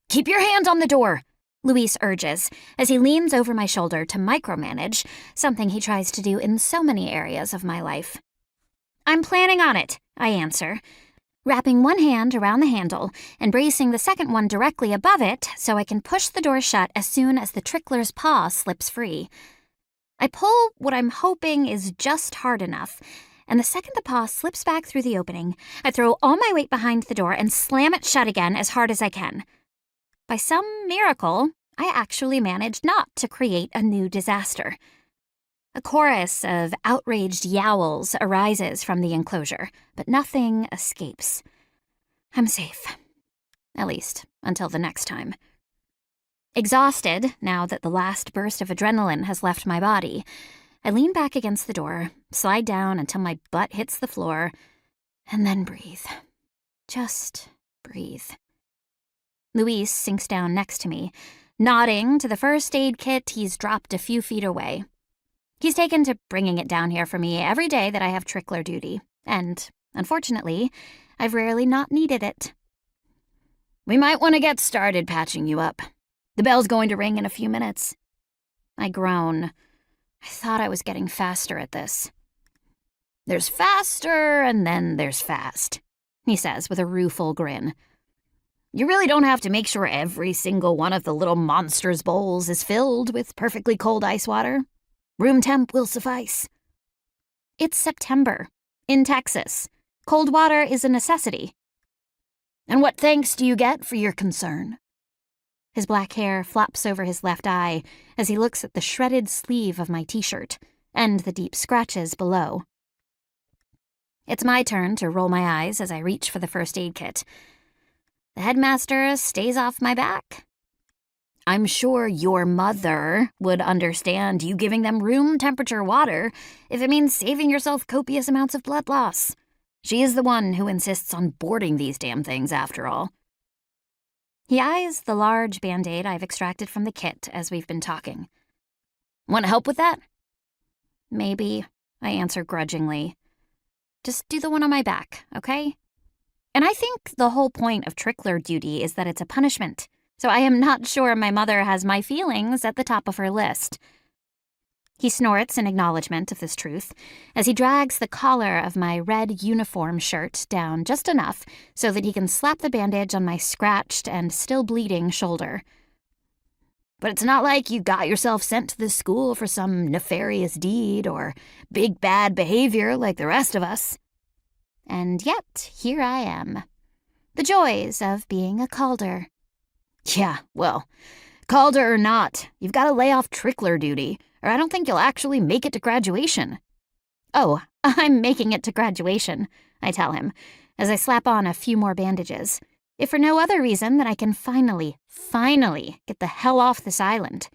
Keep your hand on the door, Luis urges as he leans over my shoulder to micromanage, something he tries to do in so many areas of my life. I'm planning on it, I answer, wrapping one hand around the handle and bracing the second one directly above it so I can push the door shut as soon as the trickler's paw slips free. I pull what I'm hoping is just hard enough, and the second the paw slips back through the opening, I throw all my weight behind the door and slam it shut again as hard as I can. By some miracle, I actually managed not to create a new disaster. A chorus of outraged yowls arises from the enclosure, but nothing escapes. I'm safe. At least, until the next time. Exhausted, now that the last burst of adrenaline has left my body, I lean back against the door, slide down until my butt hits the floor, and then breathe. Just breathe. Luis sinks down next to me, nodding to the first aid kit he's dropped a few feet away. He's taken to bringing it down here for me every day that I have trickler duty, and, unfortunately, I've rarely not needed it. We might want to get started patching you up. The bell's going to ring in a few minutes. I groan. I thought I was getting faster at this. There's faster, and then there's fast, he says with a rueful grin. You really don't have to make sure every single one of the little monsters' bowls is filled with perfectly cold ice water. Room temp will suffice. It's September, in Texas. Cold water is a necessity. And what thanks do you get for your concern? His black hair flops over his left eye as he looks at the shredded sleeve of my t-shirt and the deep scratches below. It's my turn to roll my eyes as I reach for the first aid kit. The headmaster stays off my back. I'm sure your mother would understand you giving them room temperature water if it means saving yourself copious amounts of blood loss. She is the one who insists on boarding these damn things, after all. He eyes the large Band-Aid I've extracted from the kit as we've been talking. Want to help with that? Maybe, I answer grudgingly. Just do the one on my back, okay? And I think the whole point of trickler duty is that it's a punishment, so I am not sure my mother has my feelings at the top of her list. He snorts in acknowledgement of this truth as he drags the collar of my red uniform shirt down just enough so that he can slap the bandage on my scratched and still bleeding shoulder. But it's not like you got yourself sent to this school for some nefarious deed or big bad behavior like the rest of us. And yet, here I am. The joys of being a Calder. Yeah, well, Calder or not, you've got to lay off trickler duty, or I don't think you'll actually make it to graduation. Oh, I'm making it to graduation, I tell him, as I slap on a few more bandages, if for no other reason than I can finally get the hell off this island.